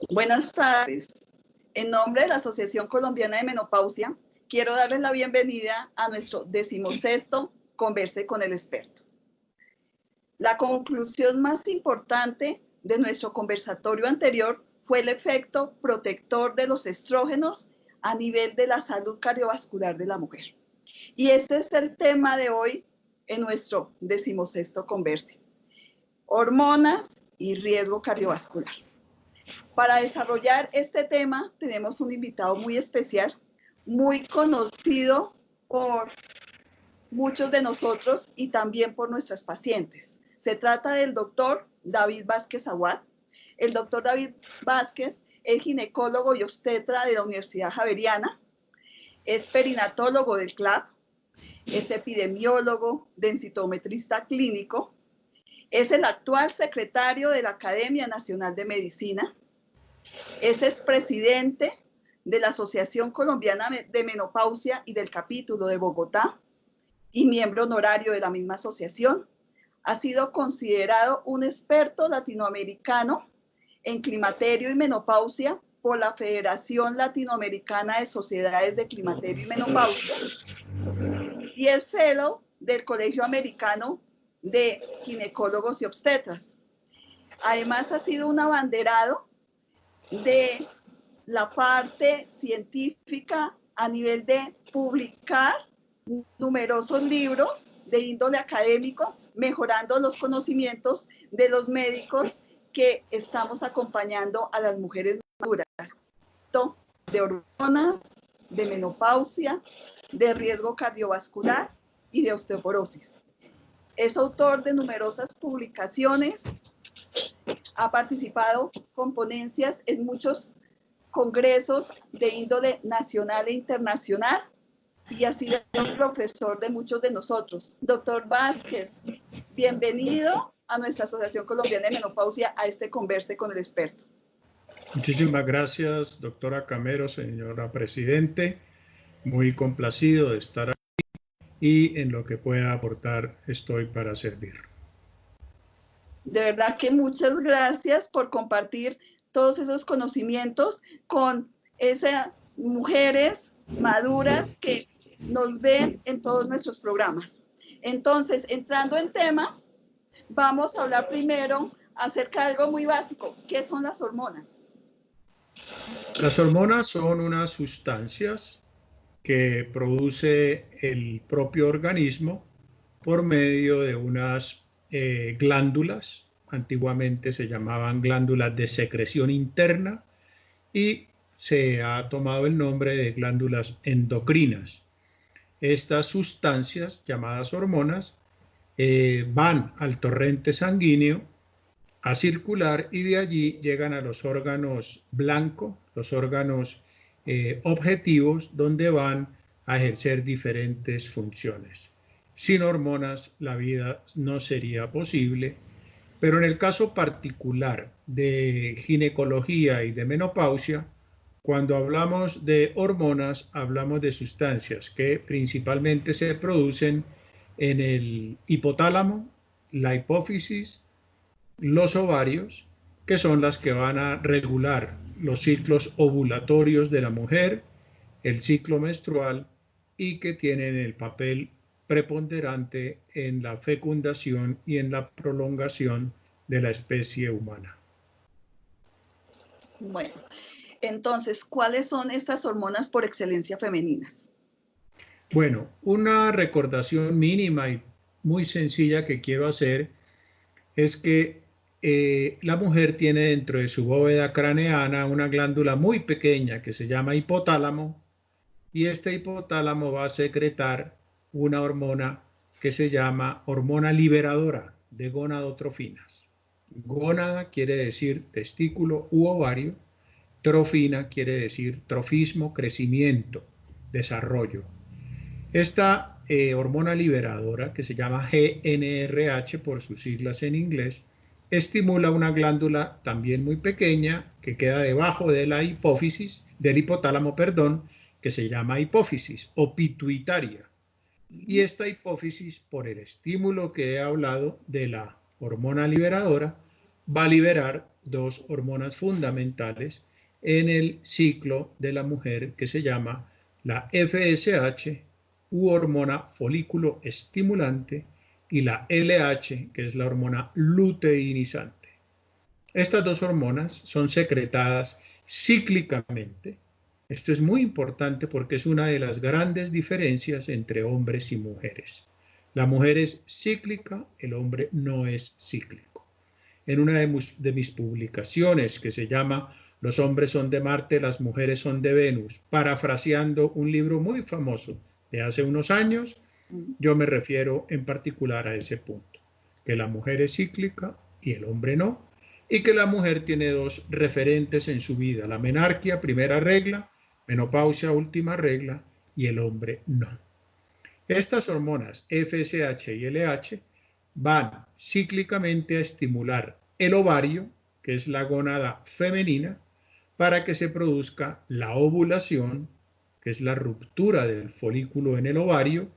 Buenas tardes. En nombre de la Asociación Colombiana de Menopausia, quiero darles la bienvenida a nuestro 16º Converse con el Experto. La conclusión más importante de nuestro conversatorio anterior fue el efecto protector de los estrógenos a nivel de la salud cardiovascular de la mujer. Y ese es el tema de hoy en nuestro 16º Converse. Hormonas y riesgo cardiovascular. Para desarrollar este tema tenemos un invitado muy especial, muy conocido por muchos de nosotros y también por nuestras pacientes. Se trata del doctor David Vázquez Aguad. El doctor David Vázquez es ginecólogo y obstetra de la Universidad Javeriana, es perinatólogo del CLAP, es epidemiólogo, densitometrista clínico, es el actual secretario de la Academia Nacional de Medicina, es expresidente de la Asociación Colombiana de Menopausia y del capítulo de Bogotá y miembro honorario de la misma asociación. Ha sido considerado un experto latinoamericano en climaterio y menopausia por la Federación Latinoamericana de Sociedades de Climaterio y Menopausia y es fellow del Colegio Americano de Ginecólogos y Obstetras. Además, ha sido un abanderado de la parte científica a nivel de publicar numerosos libros de índole académico, mejorando los conocimientos de los médicos que estamos acompañando a las mujeres maduras, de hormonas, de menopausia, de riesgo cardiovascular y de osteoporosis. Es autor de numerosas publicaciones, ha participado con ponencias en muchos congresos de índole nacional e internacional y ha sido profesor de muchos de nosotros. Doctor Vázquez, bienvenido a nuestra Asociación Colombiana de Menopausia a este Converse con el Experto. Muchísimas gracias, doctora Camero, señora Presidente. Muy complacido de estar aquí y en lo que pueda aportar estoy para servir. De verdad que muchas gracias por compartir todos esos conocimientos con esas mujeres maduras que nos ven en todos nuestros programas. Entonces, entrando en tema, vamos a hablar primero acerca de algo muy básico. ¿Qué son las hormonas? Las hormonas son unas sustancias que produce el propio organismo por medio de unas glándulas, antiguamente se llamaban glándulas de secreción interna y se ha tomado el nombre de glándulas endocrinas. Estas sustancias llamadas hormonas van al torrente sanguíneo a circular y de allí llegan a los órganos blanco, los órganos objetivos, donde van a ejercer diferentes funciones. Sin hormonas la vida no sería posible, pero en el caso particular de ginecología y de menopausia, cuando hablamos de hormonas, hablamos de sustancias que principalmente se producen en el hipotálamo, la hipófisis, los ovarios, que son las que van a regular los ciclos ovulatorios de la mujer, el ciclo menstrual y que tienen el papel preponderante en la fecundación y en la prolongación de la especie humana. Bueno, entonces, ¿cuáles son estas hormonas por excelencia femeninas? Bueno, una recordación mínima y muy sencilla que quiero hacer es que la mujer tiene dentro de su bóveda craneana una glándula muy pequeña que se llama hipotálamo y este hipotálamo va a secretar una hormona que se llama hormona liberadora de gonadotrofinas. Gónada quiere decir testículo u ovario, trofina quiere decir trofismo, crecimiento, desarrollo. Esta hormona liberadora, que se llama GnRH por sus siglas en inglés, estimula una glándula también muy pequeña que queda debajo de la hipófisis, del hipotálamo, perdón, que se llama hipófisis o pituitaria. Y esta hipófisis, por el estímulo que he hablado de la hormona liberadora, va a liberar dos hormonas fundamentales en el ciclo de la mujer que se llama la FSH u hormona folículo estimulante y la LH, que es la hormona luteinizante. Estas dos hormonas son secretadas cíclicamente. Esto es muy importante porque es una de las grandes diferencias entre hombres y mujeres. La mujer es cíclica, el hombre no es cíclico. En una de mis publicaciones que se llama Los hombres son de Marte, las mujeres son de Venus, parafraseando un libro muy famoso de hace unos años, yo me refiero en particular a ese punto, que la mujer es cíclica y el hombre no, y que la mujer tiene dos referentes en su vida, la menarquia, primera regla, menopausia, última regla, y el hombre no. Estas hormonas FSH y LH van cíclicamente a estimular el ovario, que es la gónada femenina, para que se produzca la ovulación, que es la ruptura del folículo en el ovario.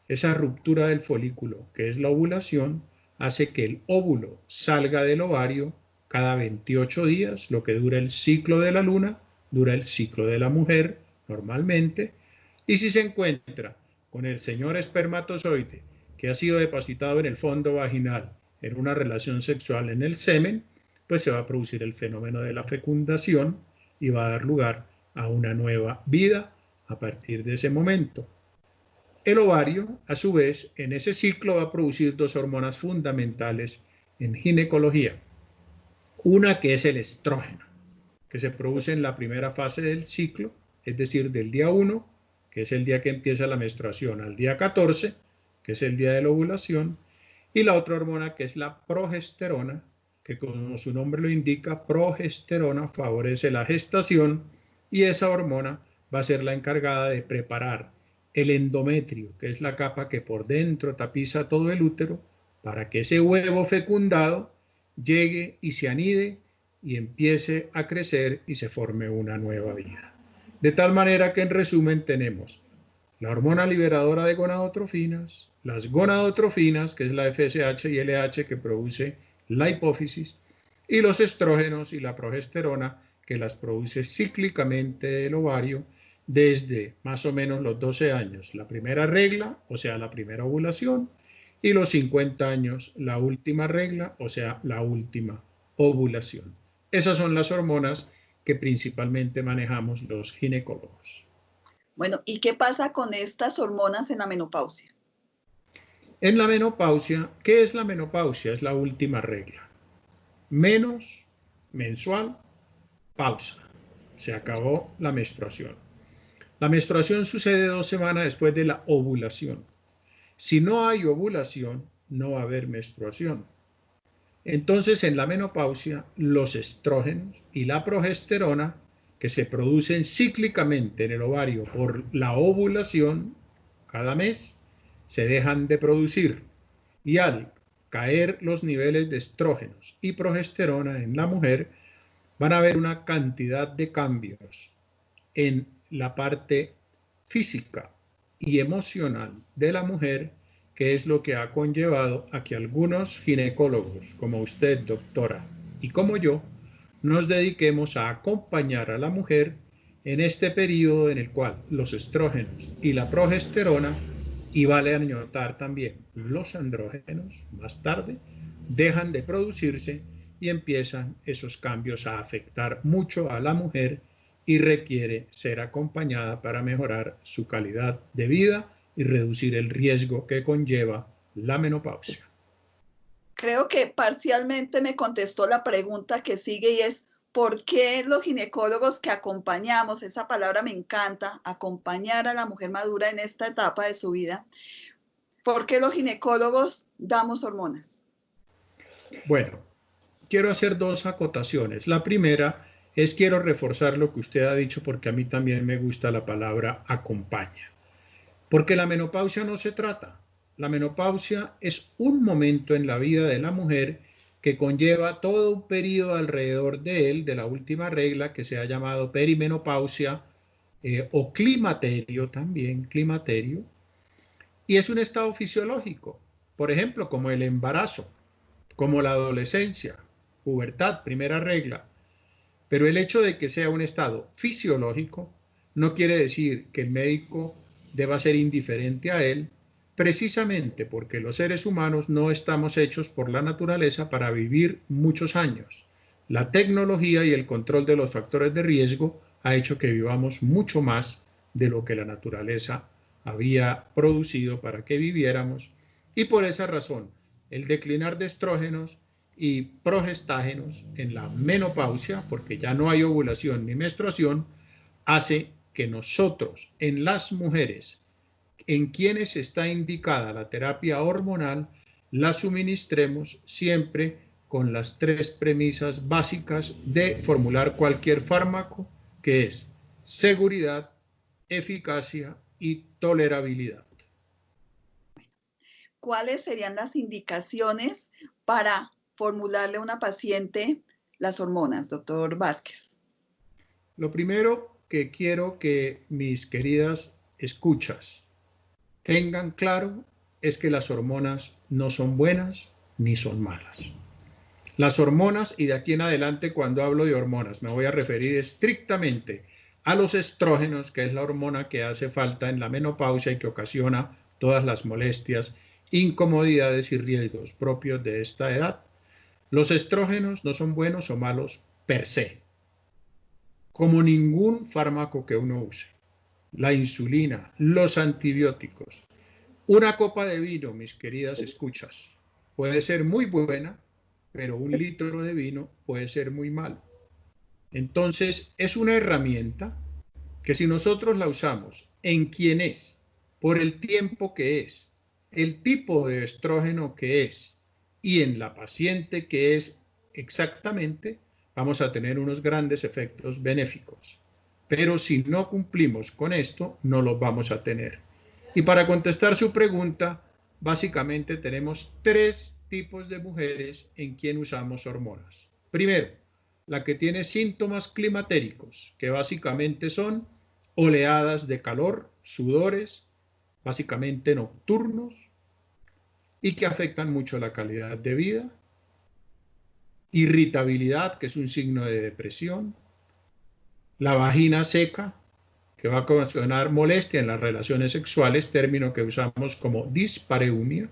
Esa ruptura del folículo, que es la ovulación, hace que el óvulo salga del ovario cada 28 días, lo que dura el ciclo de la luna, dura el ciclo de la mujer normalmente, y si se encuentra con el señor espermatozoide que ha sido depositado en el fondo vaginal en una relación sexual en el semen, pues se va a producir el fenómeno de la fecundación y va a dar lugar a una nueva vida a partir de ese momento. El ovario, a su vez, en ese ciclo va a producir dos hormonas fundamentales en ginecología. Una que es el estrógeno, que se produce en la primera fase del ciclo, es decir, del día 1, que es el día que empieza la menstruación, al día 14, que es el día de la ovulación, y la otra hormona que es la progesterona, que como su nombre lo indica, progesterona favorece la gestación, y esa hormona va a ser la encargada de preparar el endometrio, que es la capa que por dentro tapiza todo el útero, para que ese huevo fecundado llegue y se anide y empiece a crecer y se forme una nueva vida. De tal manera que en resumen tenemos la hormona liberadora de gonadotrofinas, las gonadotrofinas, que es la FSH y LH que produce la hipófisis, y los estrógenos y la progesterona que las produce cíclicamente el ovario desde más o menos los 12 años, la primera regla, o sea, la primera ovulación, y los 50 años, la última regla, o sea, la última ovulación. Esas son las hormonas que principalmente manejamos los ginecólogos. Bueno, ¿y qué pasa con estas hormonas en la menopausia? En la menopausia, ¿qué es la menopausia? Es la última regla. Menos, mensual, pausa. Se acabó la menstruación. La menstruación sucede 2 semanas después de la ovulación. Si no hay ovulación, no va a haber menstruación. Entonces, en la menopausia, los estrógenos y la progesterona, que se producen cíclicamente en el ovario por la ovulación cada mes, se dejan de producir. Y al caer los niveles de estrógenos y progesterona en la mujer, van a haber una cantidad de cambios en la parte física y emocional de la mujer, que es lo que ha conllevado a que algunos ginecólogos, como usted, doctora, y como yo, nos dediquemos a acompañar a la mujer en este periodo en el cual los estrógenos y la progesterona, y vale anotar también los andrógenos más tarde, dejan de producirse y empiezan esos cambios a afectar mucho a la mujer y requiere ser acompañada para mejorar su calidad de vida y reducir el riesgo que conlleva la menopausia. Creo que parcialmente me contestó la pregunta que sigue y es, ¿por qué los ginecólogos que acompañamos, esa palabra me encanta, acompañar a la mujer madura en esta etapa de su vida, ¿por qué los ginecólogos damos hormonas? Bueno, quiero hacer dos acotaciones. La primera es quiero reforzar lo que usted ha dicho porque a mí también me gusta la palabra acompaña. Porque la menopausia no se trata. La menopausia es un momento en la vida de la mujer que conlleva todo un periodo alrededor de él, de la última regla que se ha llamado perimenopausia o climaterio también, climaterio, y es un estado fisiológico, por ejemplo, como el embarazo, como la adolescencia, pubertad, primera regla. Pero el hecho de que sea un estado fisiológico no quiere decir que el médico deba ser indiferente a él, precisamente porque los seres humanos no estamos hechos por la naturaleza para vivir muchos años. La tecnología y el control de los factores de riesgo ha hecho que vivamos mucho más de lo que la naturaleza había producido para que viviéramos, y por esa razón el declinar de estrógenos y progestágenos en la menopausia, porque ya no hay ovulación ni menstruación, hace que nosotros, en las mujeres en quienes está indicada la terapia hormonal, la suministremos siempre con las 3 premisas básicas de formular cualquier fármaco, que es seguridad, eficacia y tolerabilidad. ¿Cuáles serían las indicaciones para formularle a una paciente las hormonas, doctor Vázquez? Lo primero que quiero que mis queridas escuchas tengan claro es que las hormonas no son buenas ni son malas. Las hormonas, y de aquí en adelante cuando hablo de hormonas me voy a referir estrictamente a los estrógenos, que es la hormona que hace falta en la menopausia y que ocasiona todas las molestias, incomodidades y riesgos propios de esta edad. Los estrógenos no son buenos o malos per se, como ningún fármaco que uno use. La insulina, los antibióticos. Una copa de vino, mis queridas escuchas, puede ser muy buena, pero un litro de vino puede ser muy malo. Entonces, es una herramienta que si nosotros la usamos en quien es, por el tiempo que es, el tipo de estrógeno que es y en la paciente que es exactamente, vamos a tener unos grandes efectos benéficos. Pero si no cumplimos con esto, no los vamos a tener. Y para contestar su pregunta, básicamente tenemos 3 tipos de mujeres en quien usamos hormonas. Primero, la que tiene síntomas climatéricos, que básicamente son oleadas de calor, sudores, básicamente nocturnos, y que afectan mucho la calidad de vida, irritabilidad, que es un signo de depresión, la vagina seca, que va a ocasionar molestia en las relaciones sexuales, término que usamos como dispareunia.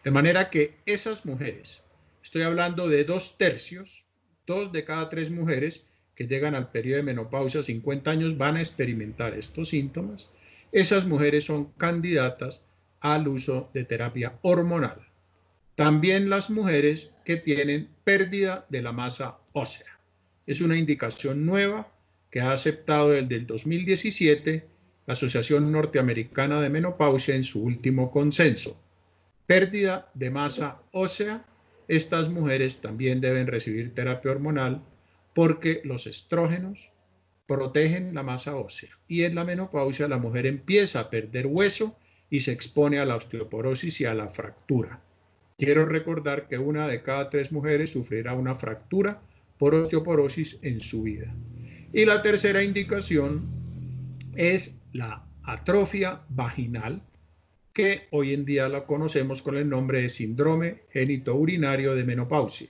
De manera que esas mujeres, estoy hablando de 2/3, 2 de cada 3 mujeres que llegan al periodo de menopausia, 50 años, van a experimentar estos síntomas. Esas mujeres son candidatas al uso de terapia hormonal. También las mujeres que tienen pérdida de la masa ósea. Es una indicación nueva que ha aceptado desde el 2017 la Asociación Norteamericana de Menopausia en su último consenso. Pérdida de masa ósea, estas mujeres también deben recibir terapia hormonal porque los estrógenos protegen la masa ósea y en la menopausia la mujer empieza a perder hueso y se expone a la osteoporosis y a la fractura. Quiero recordar que 1 de cada 3 mujeres sufrirá una fractura por osteoporosis en su vida. Y la tercera indicación es la atrofia vaginal, que hoy en día la conocemos con el nombre de síndrome genitourinario de menopausia,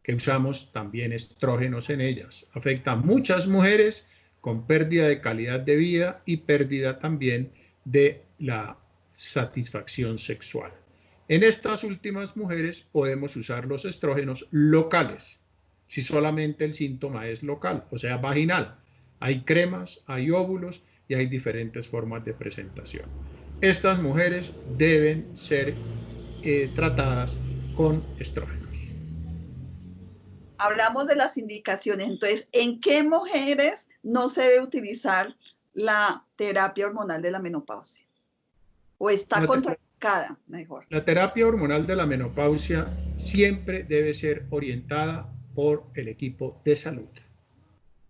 que usamos también estrógenos en ellas. Afecta a muchas mujeres con pérdida de calidad de vida y pérdida también de la satisfacción sexual. En estas últimas mujeres podemos usar los estrógenos locales, si solamente el síntoma es local, o sea, vaginal. Hay cremas, hay óvulos y hay diferentes formas de presentación. Estas mujeres deben ser tratadas con estrógenos. Hablamos de las indicaciones, entonces, ¿en qué mujeres no se debe utilizar la terapia hormonal de la menopausia? ¿O está contraindicada, mejor? La terapia hormonal de la menopausia siempre debe ser orientada por el equipo de salud.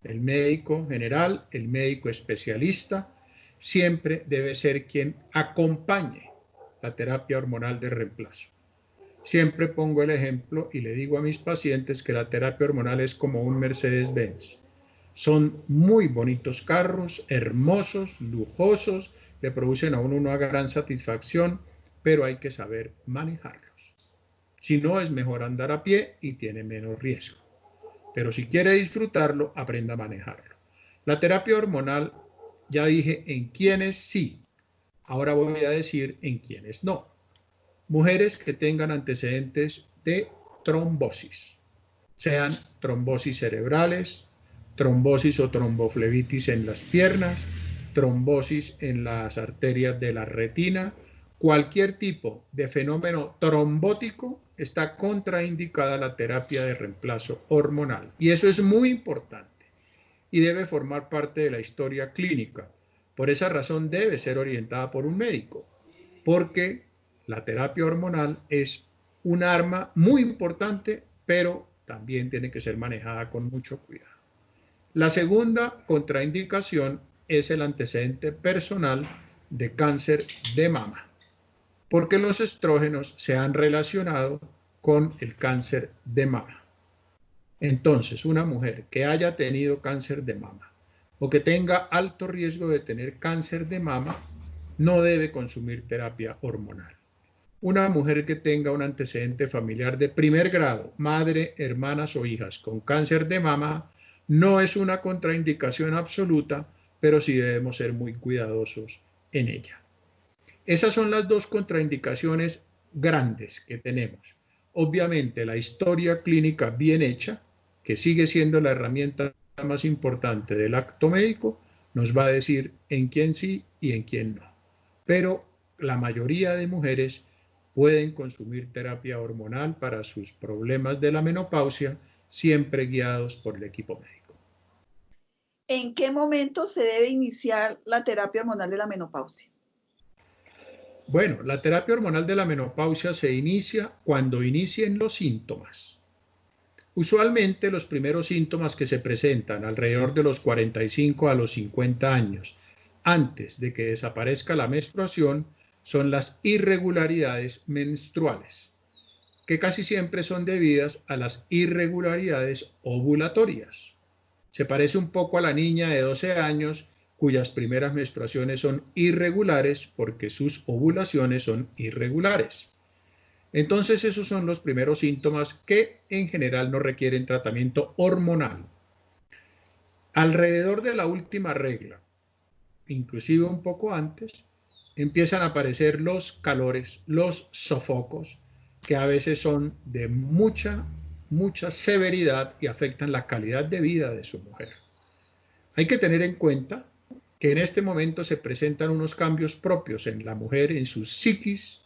El médico general, el médico especialista, siempre debe ser quien acompañe la terapia hormonal de reemplazo. Siempre pongo el ejemplo y le digo a mis pacientes que la terapia hormonal es como un Mercedes-Benz. Son muy bonitos carros, hermosos, lujosos, le producen a uno una gran satisfacción, pero hay que saber manejarlos. Si no, es mejor andar a pie y tiene menos riesgo. Pero si quiere disfrutarlo, aprenda a manejarlo. La terapia hormonal, ya dije en quiénes sí. Ahora voy a decir en quiénes no. Mujeres que tengan antecedentes de trombosis, sean trombosis cerebrales, trombosis o tromboflebitis en las piernas, trombosis en las arterias de la retina, cualquier tipo de fenómeno trombótico está contraindicada la terapia de reemplazo hormonal. Y eso es muy importante y debe formar parte de la historia clínica. Por esa razón debe ser orientada por un médico, porque la terapia hormonal es un arma muy importante, pero también tiene que ser manejada con mucho cuidado. La segunda contraindicación es el antecedente personal de cáncer de mama, porque los estrógenos se han relacionado con el cáncer de mama. Entonces, una mujer que haya tenido cáncer de mama o que tenga alto riesgo de tener cáncer de mama no debe consumir terapia hormonal. Una mujer que tenga un antecedente familiar de primer grado, madre, hermanas o hijas con cáncer de mama, no es una contraindicación absoluta, pero sí debemos ser muy cuidadosos en ella. Esas son las dos contraindicaciones grandes que tenemos. Obviamente, la historia clínica bien hecha, que sigue siendo la herramienta más importante del acto médico, nos va a decir en quién sí y en quién no. Pero la mayoría de mujeres pueden consumir terapia hormonal para sus problemas de la menopausia, siempre guiados por el equipo médico. ¿En qué momento se debe iniciar la terapia hormonal de la menopausia? Bueno, la terapia hormonal de la menopausia se inicia cuando inicien los síntomas. Usualmente los primeros síntomas que se presentan alrededor de los 45 a los 50 años, antes de que desaparezca la menstruación, son las irregularidades menstruales, que casi siempre son debidas a las irregularidades ovulatorias. Se parece un poco a la niña de 12 años cuyas primeras menstruaciones son irregulares porque sus ovulaciones son irregulares. Entonces esos son los primeros síntomas que en general no requieren tratamiento hormonal. Alrededor de la última regla, inclusive un poco antes, empiezan a aparecer los calores, los sofocos, que a veces son de mucha severidad y afectan la calidad de vida de su mujer. Hay que tener en cuenta que en este momento se presentan unos cambios propios en la mujer, en su psiquis,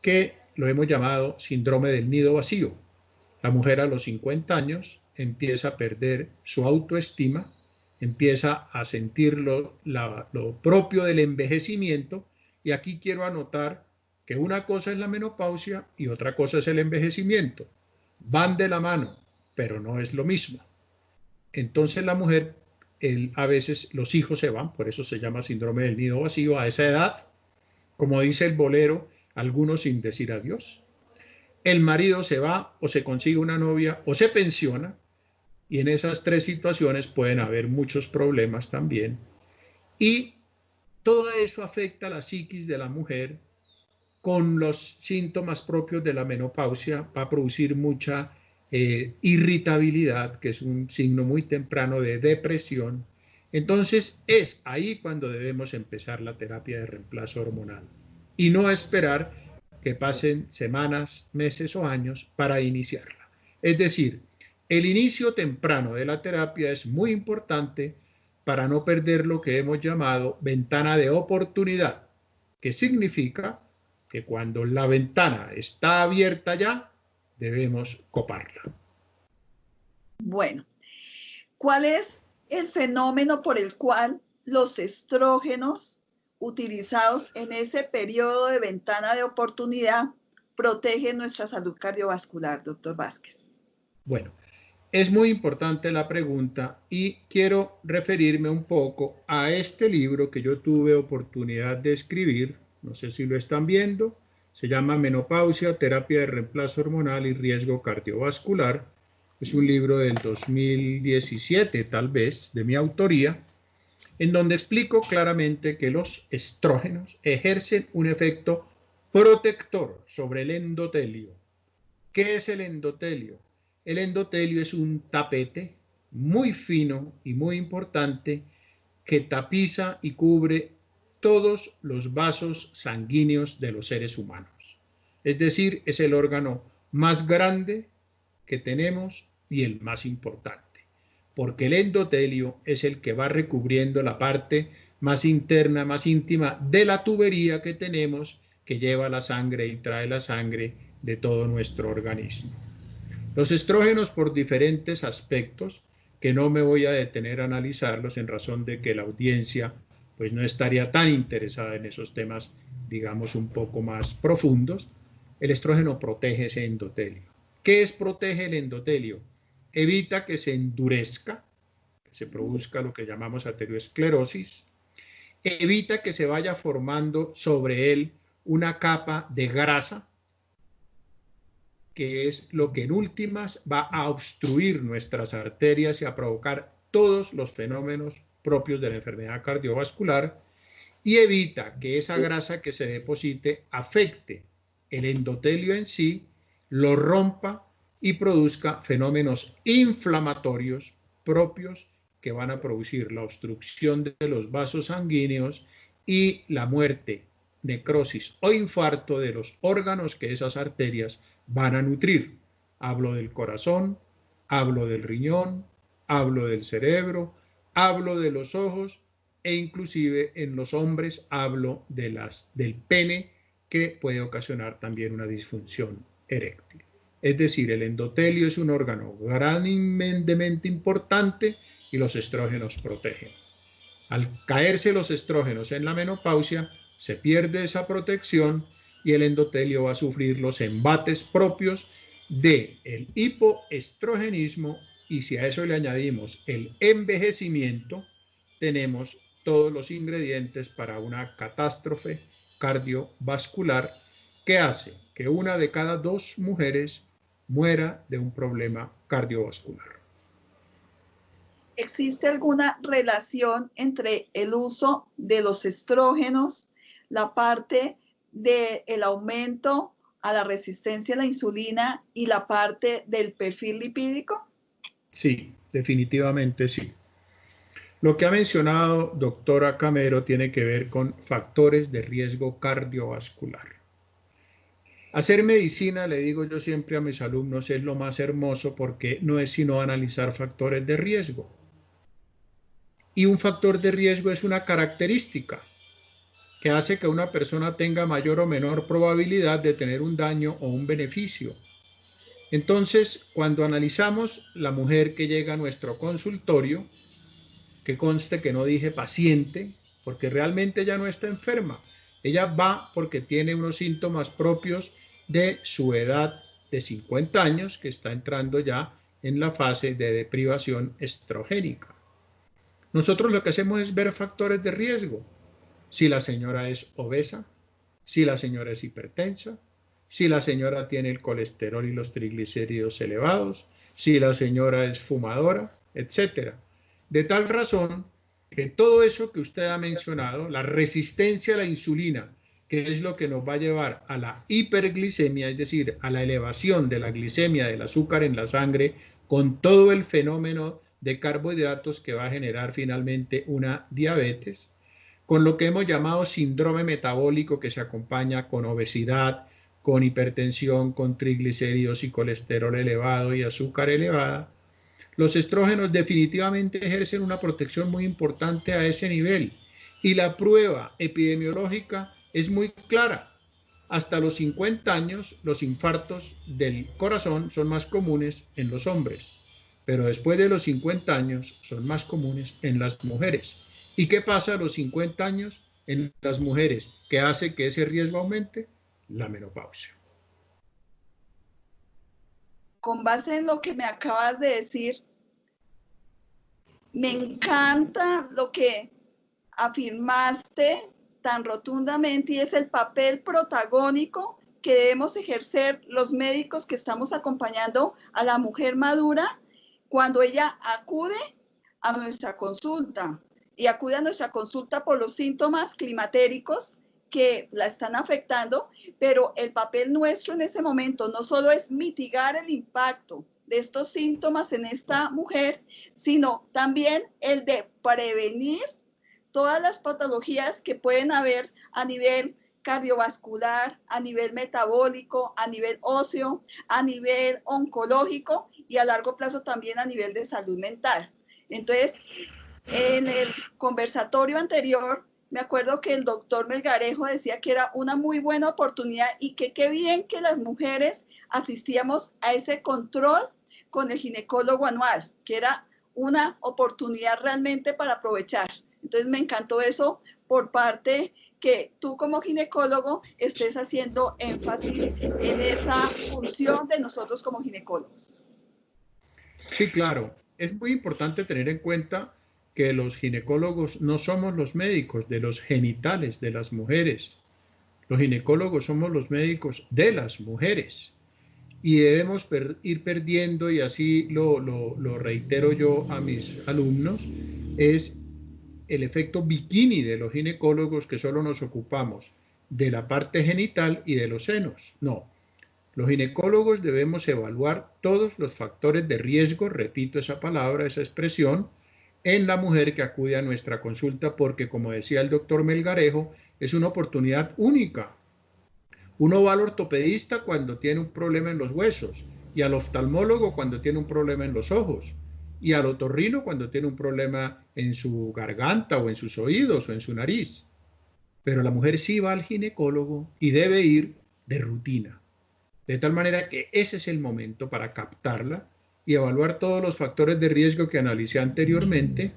que lo hemos llamado síndrome del nido vacío. La mujer a los 50 años empieza a perder su autoestima, empieza a sentir lo propio del envejecimiento, y aquí quiero anotar que una cosa es la menopausia y otra cosa es el envejecimiento. Van de la mano, pero no es lo mismo. Entonces la mujer, a veces los hijos se van, por eso se llama síndrome del nido vacío a esa edad, como dice el bolero, algunos sin decir adiós. El marido se va o se consigue una novia o se pensiona, y en esas tres situaciones pueden haber muchos problemas también. Y todo eso afecta a la psiquis de la mujer. Con los síntomas propios de la menopausia va a producir mucha irritabilidad, que es un signo muy temprano de depresión. Entonces es ahí cuando debemos empezar la terapia de reemplazo hormonal y no esperar que pasen semanas, meses o años para iniciarla. Es decir, el inicio temprano de la terapia es muy importante para no perder lo que hemos llamado ventana de oportunidad, que significa que cuando la ventana está abierta ya, debemos coparla. Bueno, ¿cuál es el fenómeno por el cual los estrógenos utilizados en ese periodo de ventana de oportunidad protegen nuestra salud cardiovascular, doctor Vázquez? Bueno, es muy importante la pregunta y quiero referirme un poco a este libro que yo tuve oportunidad de escribir. No sé si lo están viendo. Se llama Menopausia, terapia de reemplazo hormonal y riesgo cardiovascular. Es un libro del 2017, tal vez, de mi autoría, en donde explico claramente que los estrógenos ejercen un efecto protector sobre el endotelio, ¿Qué es el endotelio? El endotelio es un tapete muy fino y muy importante que tapiza y cubre todos los vasos sanguíneos de los seres humanos. Es decir, es el órgano más grande que tenemos y el más importante, porque el endotelio es el que va recubriendo la parte más interna, más íntima de la tubería que tenemos, que lleva la sangre y trae la sangre de todo nuestro organismo. Los estrógenos, por diferentes aspectos, que no me voy a detener a analizarlos en razón de que la audiencia pues no estaría tan interesada en esos temas, digamos, un poco más profundos. El estrógeno protege ese endotelio. ¿Qué es protege el endotelio? Evita que se endurezca, que se produzca lo que llamamos aterosclerosis, evita que se vaya formando sobre él una capa de grasa, que es lo que en últimas va a obstruir nuestras arterias y a provocar todos los fenómenos propios de la enfermedad cardiovascular, y evita que esa grasa que se deposite afecte el endotelio en sí, lo rompa y produzca fenómenos inflamatorios propios que van a producir la obstrucción de los vasos sanguíneos y la muerte, necrosis o infarto de los órganos que esas arterias van a nutrir. Hablo del corazón, hablo del riñón, hablo del cerebro, hablo de los ojos e inclusive en los hombres hablo del pene, que puede ocasionar también una disfunción eréctil. Es decir, el endotelio es un órgano grandemente importante y los estrógenos protegen. Al caerse los estrógenos en la menopausia, se pierde esa protección y el endotelio va a sufrir los embates propios del hipoestrogenismo, y si a eso le añadimos el envejecimiento, tenemos todos los ingredientes para una catástrofe cardiovascular que hace que una de cada 2 mujeres muera de un problema cardiovascular. ¿Existe alguna relación entre el uso de los estrógenos, la parte del aumento a la resistencia a la insulina y la parte del perfil lipídico? Sí, definitivamente sí. Lo que ha mencionado doctora Camero tiene que ver con factores de riesgo cardiovascular. Hacer medicina, le digo yo siempre a mis alumnos, es lo más hermoso porque no es sino analizar factores de riesgo. Y un factor de riesgo es una característica que hace que una persona tenga mayor o menor probabilidad de tener un daño o un beneficio. Entonces, cuando analizamos la mujer que llega a nuestro consultorio, que conste que no dije paciente, porque realmente ella no está enferma. Ella va porque tiene unos síntomas propios de su edad de 50 años, que está entrando ya en la fase de deprivación estrogénica. Nosotros lo que hacemos es ver factores de riesgo. Si la señora es obesa, si la señora es hipertensa, si la señora tiene el colesterol y los triglicéridos elevados, si la señora es fumadora, etcétera. De tal razón que todo eso que usted ha mencionado, la resistencia a la insulina, que es lo que nos va a llevar a la hiperglicemia, es decir, a la elevación de la glicemia, del azúcar en la sangre, con todo el fenómeno de carbohidratos que va a generar finalmente una diabetes, con lo que hemos llamado síndrome metabólico, que se acompaña con obesidad, con hipertensión, con triglicéridos y colesterol elevado y azúcar elevada. Los estrógenos definitivamente ejercen una protección muy importante a ese nivel y la prueba epidemiológica es muy clara. Hasta los 50 años los infartos del corazón son más comunes en los hombres, pero después de los 50 años son más comunes en las mujeres. ¿Y qué pasa a los 50 años en las mujeres? ¿Qué hace que ese riesgo aumente? La menopausia. Con base en lo que me acabas de decir, me encanta lo que afirmaste tan rotundamente, y es el papel protagónico que debemos ejercer los médicos que estamos acompañando a la mujer madura cuando ella acude a nuestra consulta, y acude a nuestra consulta por los síntomas climatéricos que la están afectando, pero el papel nuestro en ese momento no solo es mitigar el impacto de estos síntomas en esta mujer, sino también el de prevenir todas las patologías que pueden haber a nivel cardiovascular, a nivel metabólico, a nivel óseo, a nivel oncológico y a largo plazo también a nivel de salud mental. Entonces, en el conversatorio anterior, me acuerdo que el doctor Melgarejo decía que era una muy buena oportunidad y que qué bien que las mujeres asistíamos a ese control con el ginecólogo anual, que era una oportunidad realmente para aprovechar. Entonces me encantó eso por parte que tú como ginecólogo estés haciendo énfasis en esa función de nosotros como ginecólogos. Sí, claro. Es muy importante tener en cuenta que los ginecólogos no somos los médicos de los genitales de las mujeres. Los ginecólogos somos los médicos de las mujeres. Y debemos ir perdiendo, y así lo reitero yo a mis alumnos, es el efecto bikini de los ginecólogos, que solo nos ocupamos de la parte genital y de los senos. No, los ginecólogos debemos evaluar todos los factores de riesgo, repito esa palabra, esa expresión, en la mujer que acude a nuestra consulta, porque como decía el doctor Melgarejo, es una oportunidad única. Uno va al ortopedista cuando tiene un problema en los huesos, y al oftalmólogo cuando tiene un problema en los ojos, y al otorrino cuando tiene un problema en su garganta o en sus oídos o en su nariz. Pero la mujer sí va al ginecólogo y debe ir de rutina. De tal manera que ese es el momento para captarla y evaluar todos los factores de riesgo que analicé anteriormente,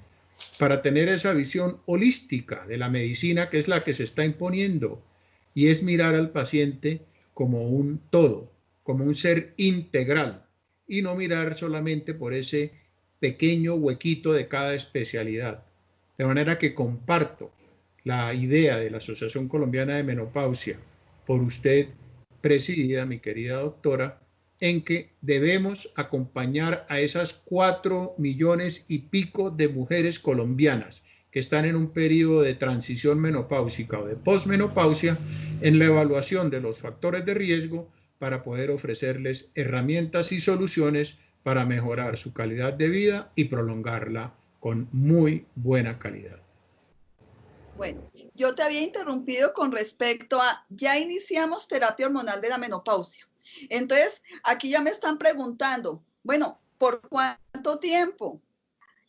para tener esa visión holística de la medicina, que es la que se está imponiendo, y es mirar al paciente como un todo, como un ser integral, y no mirar solamente por ese pequeño huequito de cada especialidad. De manera que comparto la idea de la Asociación Colombiana de Menopausia, por usted presidida, mi querida doctora, en que debemos acompañar a esas 4 millones y pico de mujeres colombianas que están en un periodo de transición menopáusica o de posmenopausia, en la evaluación de los factores de riesgo, para poder ofrecerles herramientas y soluciones para mejorar su calidad de vida y prolongarla con muy buena calidad. Bueno, yo te había interrumpido con respecto a, ya iniciamos terapia hormonal de la menopausia. Entonces, aquí ya me están preguntando, bueno, ¿por cuánto tiempo?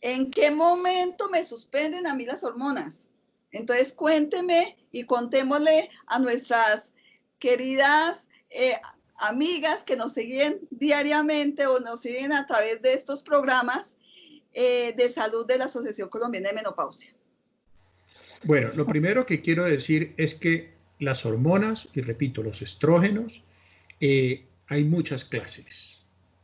¿En qué momento me suspenden a mí las hormonas? Entonces, cuénteme y contémosle a nuestras queridas amigas que nos siguen diariamente o nos siguen a través de estos programas de salud de la Asociación Colombiana de Menopausia. Bueno, lo primero que quiero decir es que las hormonas, y repito, los estrógenos, hay muchas clases.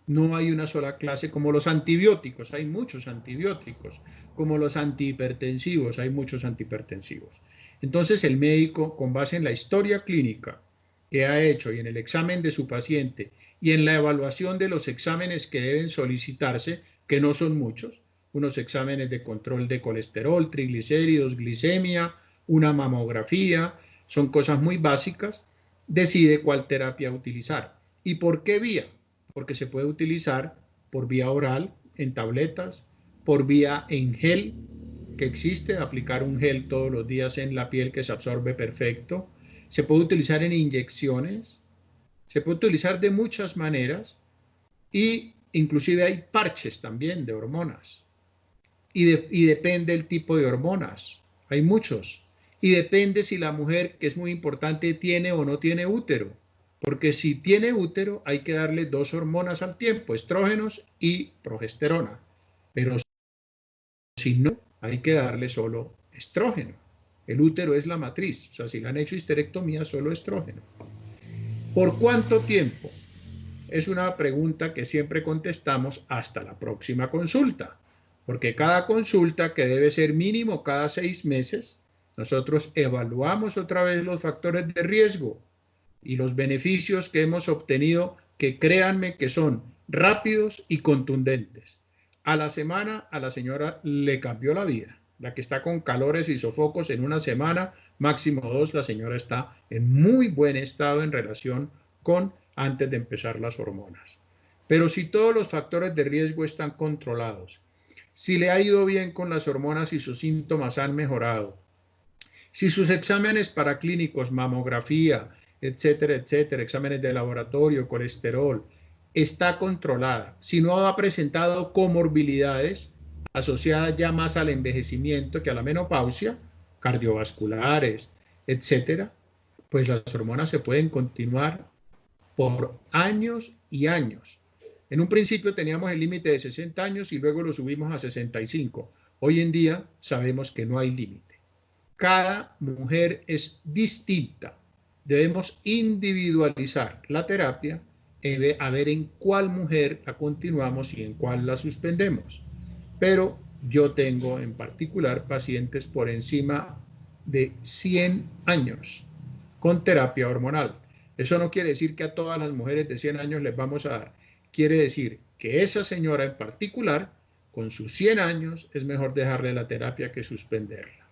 No hay una sola clase, como los antibióticos, hay muchos antibióticos, como los antihipertensivos, hay muchos antihipertensivos. Entonces el médico, con base en la historia clínica que ha hecho y en el examen de su paciente y en la evaluación de los exámenes que deben solicitarse, que no son muchos, unos exámenes de control de colesterol, triglicéridos, glicemia, una mamografía, son cosas muy básicas, decide cuál terapia utilizar. ¿Y por qué vía? Porque se puede utilizar por vía oral, en tabletas, por vía en gel, que existe, aplicar un gel todos los días en la piel que se absorbe perfecto. Se puede utilizar en inyecciones, se puede utilizar de muchas maneras, y inclusive hay parches también de hormonas. Y depende del tipo de hormonas, hay muchos. Y depende si la mujer, que es muy importante, tiene o no tiene útero. Porque si tiene útero, hay que darle 2 hormonas al tiempo, estrógenos y progesterona. Pero si no, hay que darle solo estrógeno. El útero es la matriz, o sea, si le han hecho histerectomía, solo estrógeno. ¿Por cuánto tiempo? Es una pregunta que siempre contestamos hasta la próxima consulta, porque cada consulta, que debe ser mínimo cada 6 meses, nosotros evaluamos otra vez los factores de riesgo y los beneficios que hemos obtenido, que créanme que son rápidos y contundentes. A la semana a la señora le cambió la vida. La que está con calores y sofocos en una semana, máximo 2, la señora está en muy buen estado en relación con antes de empezar las hormonas. Pero si todos los factores de riesgo están controlados, si le ha ido bien con las hormonas y sus síntomas han mejorado, si sus exámenes paraclínicos, mamografía, etcétera, etcétera, exámenes de laboratorio, colesterol, está controlada, si no ha presentado comorbilidades asociadas ya más al envejecimiento que a la menopausia, cardiovasculares, etcétera, pues las hormonas se pueden continuar por años y años. En un principio teníamos el límite de 60 años y luego lo subimos a 65. Hoy en día sabemos que no hay límite. Cada mujer es distinta. Debemos individualizar la terapia a ver en cuál mujer la continuamos y en cuál la suspendemos. Pero yo tengo en particular pacientes por encima de 100 años con terapia hormonal. Eso no quiere decir que a todas las mujeres de 100 años les vamos a dar. Quiere decir que esa señora en particular, con sus 100 años, es mejor dejarle la terapia que suspenderla.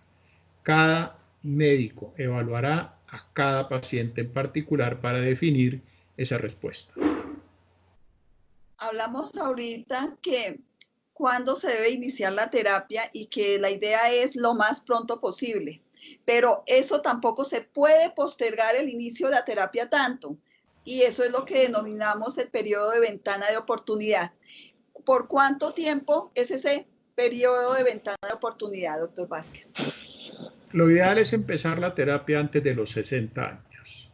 Cada médico evaluará a cada paciente en particular para definir esa respuesta. Hablamos ahorita que cuándo se debe iniciar la terapia y que la idea es lo más pronto posible, pero eso tampoco se puede postergar el inicio de la terapia tanto, y eso es lo que denominamos el periodo de ventana de oportunidad. ¿Por cuánto tiempo es ese periodo de ventana de oportunidad, doctor Vázquez? Lo ideal es empezar la terapia antes de los 60 años.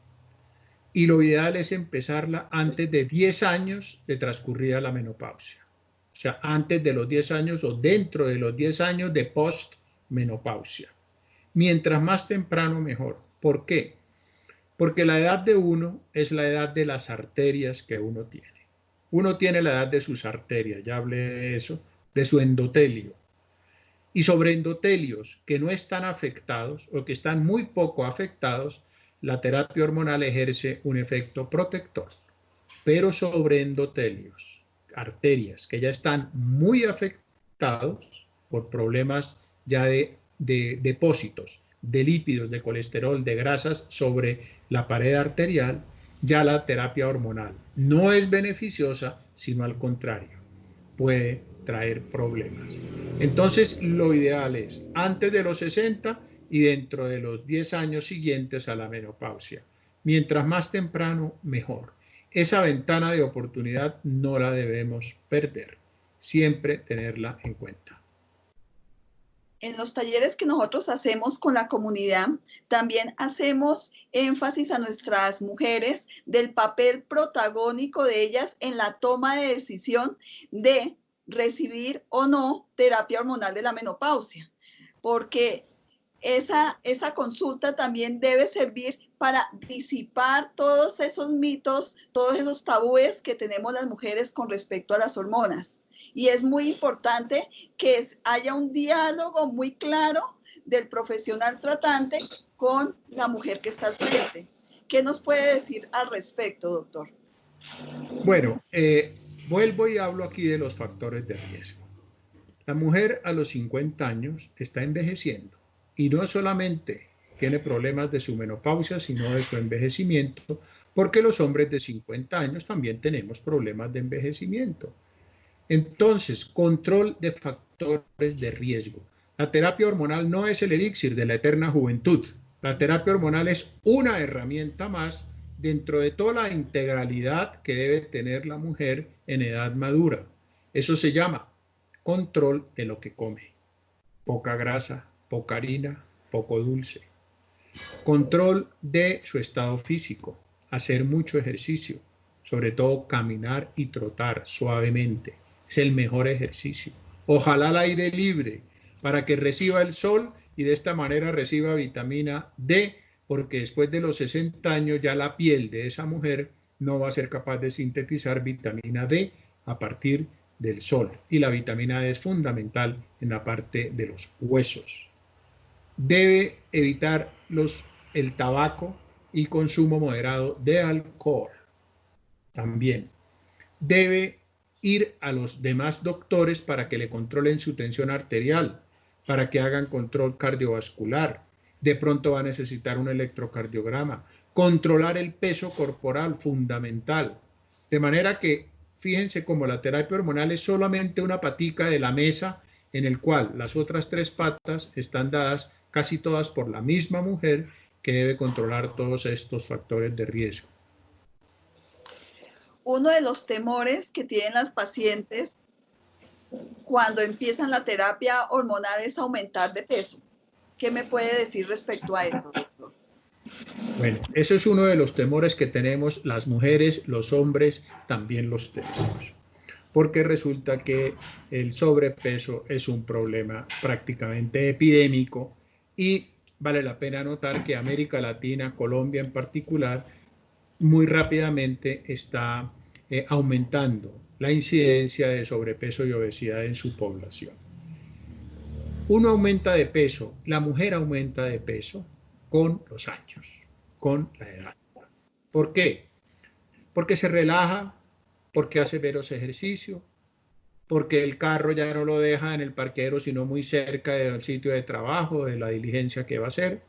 Y lo ideal es empezarla antes de 10 años de transcurrida la menopausia. O sea, antes de los 10 años o dentro de los 10 años de postmenopausia. Mientras más temprano, mejor. ¿Por qué? Porque la edad de uno es la edad de las arterias que uno tiene. Uno tiene la edad de sus arterias, ya hablé de eso, de su endotelio. Y sobre endotelios que no están afectados o que están muy poco afectados, la terapia hormonal ejerce un efecto protector. Pero sobre endotelios, arterias que ya están muy afectados por problemas ya de depósitos de lípidos, de colesterol, de grasas sobre la pared arterial, ya la terapia hormonal no es beneficiosa, sino al contrario, puede traer problemas. Entonces, lo ideal es antes de los 60 y dentro de los 10 años siguientes a la menopausia. Mientras más temprano, mejor. Esa ventana de oportunidad no la debemos perder. Siempre tenerla en cuenta. En los talleres que nosotros hacemos con la comunidad, también hacemos énfasis a nuestras mujeres del papel protagónico de ellas en la toma de decisión de recibir o no terapia hormonal de la menopausia, porque esa consulta también debe servir para disipar todos esos mitos, todos esos tabúes que tenemos las mujeres con respecto a las hormonas. Y es muy importante que haya un diálogo muy claro del profesional tratante con la mujer que está al frente. ¿Qué nos puede decir al respecto, doctor? Bueno, vuelvo y hablo aquí de los factores de riesgo. La mujer a los 50 años está envejeciendo y no solamente tiene problemas de su menopausia, sino de su envejecimiento, porque los hombres de 50 años también tenemos problemas de envejecimiento. Entonces, control de factores de riesgo. La terapia hormonal no es el elixir de la eterna juventud. La terapia hormonal es una herramienta más dentro de toda la integralidad que debe tener la mujer en edad madura. Eso se llama control de lo que come. Poca grasa, poca harina, poco dulce. Control de su estado físico. Hacer mucho ejercicio, sobre todo caminar y trotar suavemente. Es el mejor ejercicio. Ojalá al aire libre para que reciba el sol y de esta manera reciba vitamina D, porque después de los 60 años ya la piel de esa mujer no va a ser capaz de sintetizar vitamina D a partir del sol. Y la vitamina D es fundamental en la parte de los huesos. Debe evitar el tabaco y consumo moderado de alcohol. También debe ir a los demás doctores para que le controlen su tensión arterial, para que hagan control cardiovascular. De pronto va a necesitar un electrocardiograma. Controlar el peso corporal, fundamental. De manera que, fíjense como la terapia hormonal es solamente una patica de la mesa en el cual las otras 3 patas están dadas casi todas por la misma mujer que debe controlar todos estos factores de riesgo. Uno de los temores que tienen las pacientes cuando empiezan la terapia hormonal es aumentar de peso. ¿Qué me puede decir respecto a eso, doctor? Bueno, eso es uno de los temores que tenemos las mujeres, los hombres también los tenemos. Porque resulta que el sobrepeso es un problema prácticamente epidémico y vale la pena notar que América Latina, Colombia en particular, muy rápidamente está aumentando la incidencia de sobrepeso y obesidad en su población. Uno aumenta de peso, la mujer aumenta de peso con los años, con la edad. ¿Por qué? Porque se relaja, porque hace menos ejercicio, porque el carro ya no lo deja en el parqueadero, sino muy cerca del sitio de trabajo, de la diligencia que va a hacer,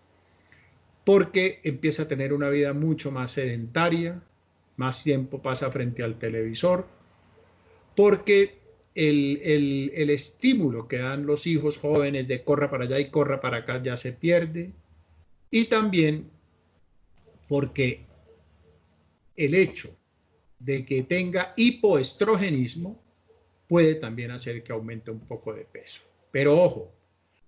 porque empieza a tener una vida mucho más sedentaria, más tiempo pasa frente al televisor, porque el estímulo que dan los hijos jóvenes de corra para allá y corra para acá ya se pierde, y también porque el hecho de que tenga hipoestrogenismo puede también hacer que aumente un poco de peso. Pero ojo,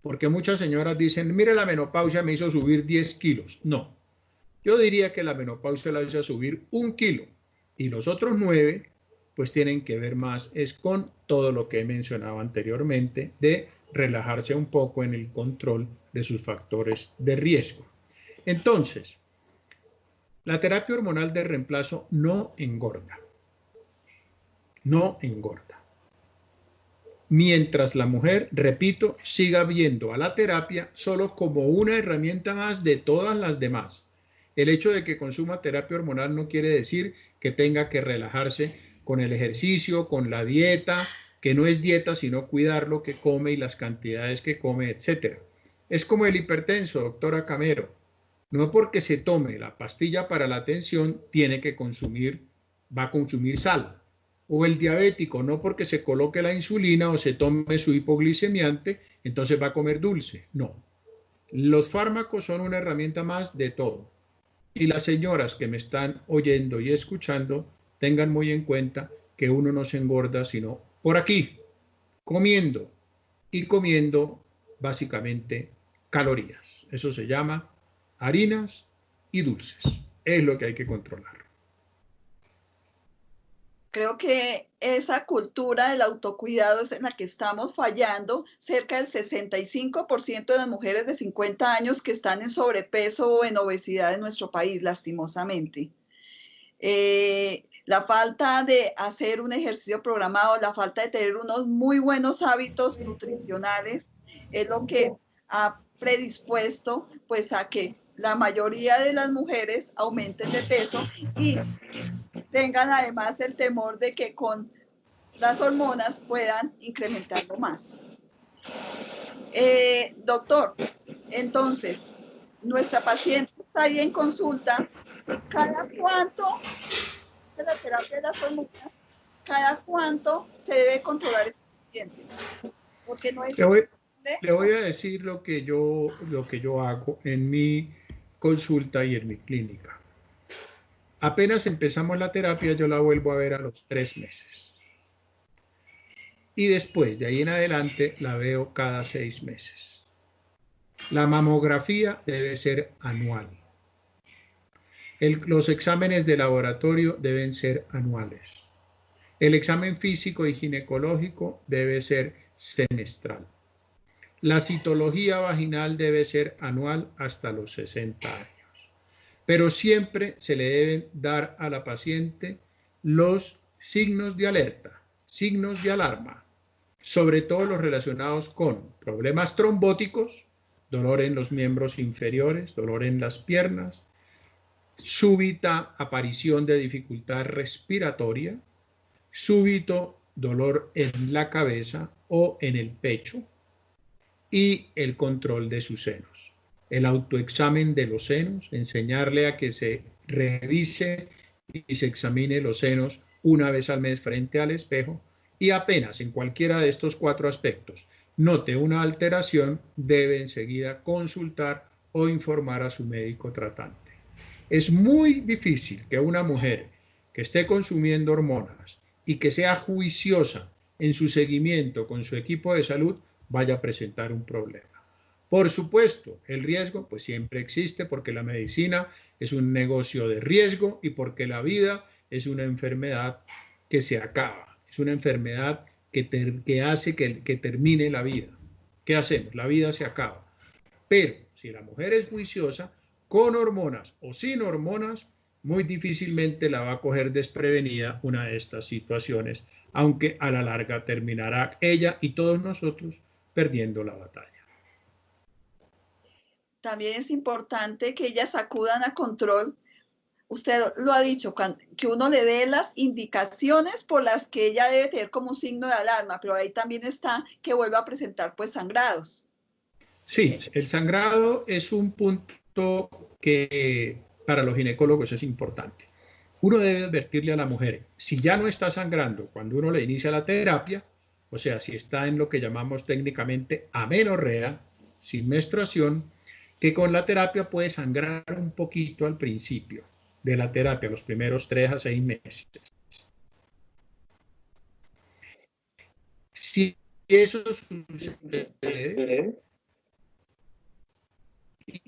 porque muchas señoras dicen, mire, la menopausia me hizo subir 10 kilos. No, yo diría que la menopausia la hizo subir 1 kilo y los otros 9 pues tienen que ver más es con todo lo que he mencionado anteriormente de relajarse un poco en el control de sus factores de riesgo. Entonces, la terapia hormonal de reemplazo no engorda. No engorda. Mientras la mujer, repito, siga viendo a la terapia solo como una herramienta más de todas las demás. El hecho de que consuma terapia hormonal no quiere decir que tenga que relajarse con el ejercicio, con la dieta, que no es dieta, sino cuidar lo que come y las cantidades que come, etc. Es como el hipertenso, doctora Camero. No porque se tome la pastilla para la tensión, va a consumir sal. O el diabético, no porque se coloque la insulina o se tome su hipoglicemiante, entonces va a comer dulce. No. Los fármacos son una herramienta más de todo. Y las señoras que me están oyendo y escuchando, tengan muy en cuenta que uno no se engorda, sino por aquí, comiendo y comiendo básicamente calorías. Eso se llama harinas y dulces. Es lo que hay que controlar. Creo que esa cultura del autocuidado es en la que estamos fallando. Cerca del 65% de las mujeres de 50 años que están en sobrepeso o en obesidad en nuestro país, lastimosamente. La falta de hacer un ejercicio programado, la falta de tener unos muy buenos hábitos nutricionales es lo que ha predispuesto pues a que la mayoría de las mujeres aumenten de peso y tengan además el temor de que con las hormonas puedan incrementarlo más. Doctor, entonces, nuestra paciente está ahí en consulta. ¿Cada cuánto de la terapia de las hormonas, cada cuánto se debe controlar este paciente? Porque no es... Le voy a decir lo que yo hago en mi consulta y en mi clínica. Apenas empezamos la terapia, yo la vuelvo a ver a los 3 meses. Y después, de ahí en adelante, la veo cada 6 meses. La mamografía debe ser anual. Los exámenes de laboratorio deben ser anuales. El examen físico y ginecológico debe ser semestral. La citología vaginal debe ser anual hasta los 60 años. Pero siempre se le deben dar a la paciente los signos de alerta, signos de alarma, sobre todo los relacionados con problemas trombóticos, dolor en los miembros inferiores, dolor en las piernas, súbita aparición de dificultad respiratoria, súbito dolor en la cabeza o en el pecho, y el control de sus senos. El autoexamen de los senos, enseñarle a que se revise y se examine los senos una vez al mes frente al espejo, y apenas en cualquiera de estos 4 aspectos note una alteración, debe enseguida consultar o informar a su médico tratante. Es muy difícil que una mujer que esté consumiendo hormonas y que sea juiciosa en su seguimiento con su equipo de salud vaya a presentar un problema. Por supuesto, el riesgo pues siempre existe porque la medicina es un negocio de riesgo y porque la vida es una enfermedad que se acaba, es una enfermedad que hace que termine la vida. ¿Qué hacemos? La vida se acaba. Pero si la mujer es juiciosa, con hormonas o sin hormonas, muy difícilmente la va a coger desprevenida una de estas situaciones, aunque a la larga terminará ella y todos nosotros perdiendo la batalla. También es importante que ellas acudan a control. Usted lo ha dicho, que uno le dé las indicaciones por las que ella debe tener como un signo de alarma, pero ahí también está que vuelva a presentar pues sangrados. Sí, el sangrado es un punto que para los ginecólogos es importante. Uno debe advertirle a la mujer, si ya no está sangrando cuando uno le inicia la terapia, o sea, si está en lo que llamamos técnicamente amenorrea, sin menstruación, que con la terapia puede sangrar un poquito al principio de la terapia, los primeros 3 a 6 meses. Si eso sucede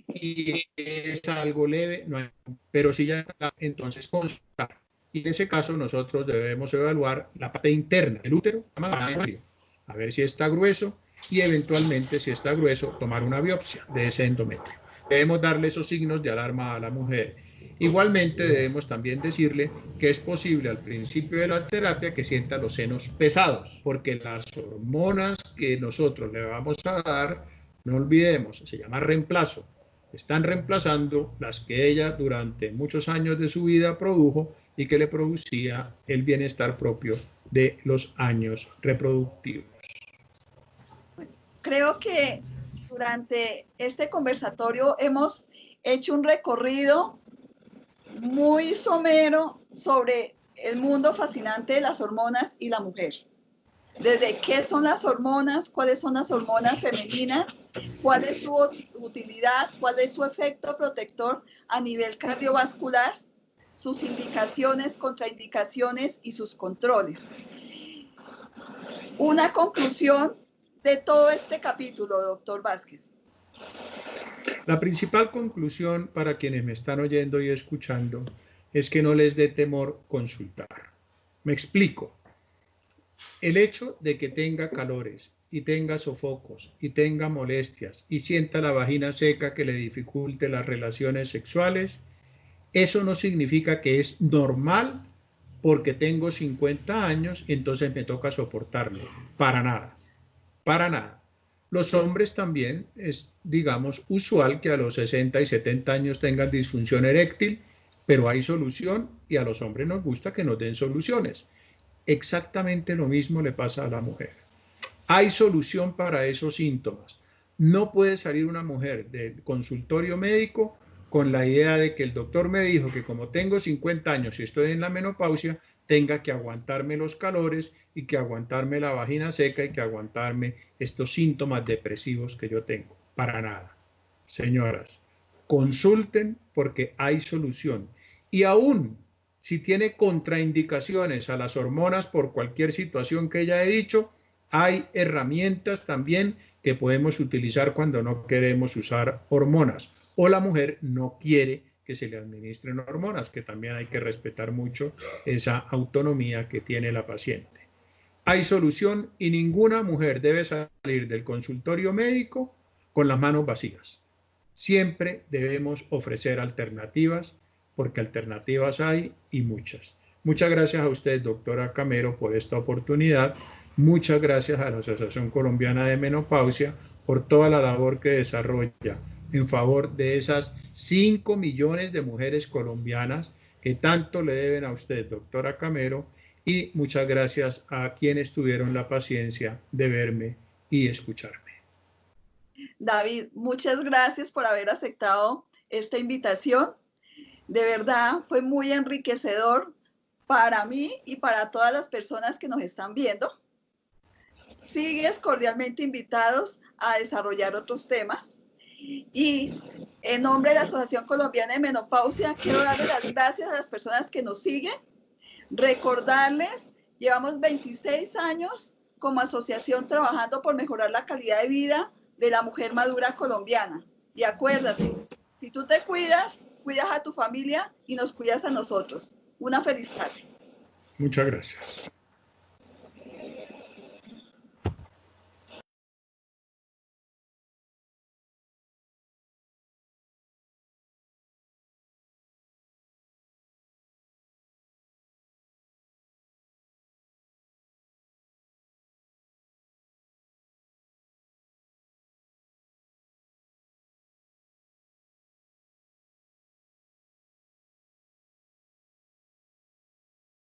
y es algo leve, no hay, pero si ya entonces consultar. Y en ese caso nosotros debemos evaluar la parte interna del útero, a ver si está grueso y eventualmente si está grueso tomar una biopsia de ese endometrio. Debemos darle esos signos de alarma a la mujer. Igualmente debemos también decirle que es posible al principio de la terapia que sienta los senos pesados, porque las hormonas que nosotros le vamos a dar, no olvidemos, se llama reemplazo, están reemplazando las que ella durante muchos años de su vida produjo y que le producía el bienestar propio de los años reproductivos. Creo que durante este conversatorio hemos hecho un recorrido muy somero sobre el mundo fascinante de las hormonas y la mujer. Desde qué son las hormonas, cuáles son las hormonas femeninas, cuál es su utilidad, cuál es su efecto protector a nivel cardiovascular, sus indicaciones, contraindicaciones y sus controles. Una conclusión de todo este capítulo, doctor Vázquez. La principal conclusión para quienes me están oyendo y escuchando es que no les dé temor consultar. Me explico. El hecho de que tenga calores y tenga sofocos y tenga molestias y sienta la vagina seca que le dificulte las relaciones sexuales, eso no significa que es normal porque tengo 50 años y entonces me toca soportarlo. Para nada, para nada. Los hombres también es, digamos, usual que a los 60 y 70 años tengan disfunción eréctil, pero hay solución y a los hombres nos gusta que nos den soluciones. Exactamente lo mismo le pasa a la mujer. Hay solución para esos síntomas. No puede salir una mujer del consultorio médico con la idea de que el doctor me dijo que como tengo 50 años y estoy en la menopausia, tenga que aguantarme los calores y que aguantarme la vagina seca y que aguantarme estos síntomas depresivos que yo tengo. Para nada. Señoras, consulten porque hay solución. Y aún si tiene contraindicaciones a las hormonas por cualquier situación que ya he dicho, hay herramientas también que podemos utilizar cuando no queremos usar hormonas o la mujer no quiere que se le administren hormonas, que también hay que respetar mucho esa autonomía que tiene la paciente. Hay solución y ninguna mujer debe salir del consultorio médico con las manos vacías. Siempre debemos ofrecer alternativas porque alternativas hay y muchas. Muchas gracias a usted, doctora Camero, por esta oportunidad. Muchas gracias a la Asociación Colombiana de Menopausia por toda la labor que desarrolla en favor de esas 5 millones de mujeres colombianas que tanto le deben a usted, doctora Camero, y muchas gracias a quienes tuvieron la paciencia de verme y escucharme. David, muchas gracias por haber aceptado esta invitación. De verdad, fue muy enriquecedor para mí y para todas las personas que nos están viendo. Sigues cordialmente invitados a desarrollar otros temas. Y en nombre de la Asociación Colombiana de Menopausia, quiero darle las gracias a las personas que nos siguen. Recordarles, llevamos 26 años como asociación trabajando por mejorar la calidad de vida de la mujer madura colombiana. Y acuérdate, si tú te cuidas, cuidas a tu familia y nos cuidas a nosotros. Una feliz tarde. Muchas gracias.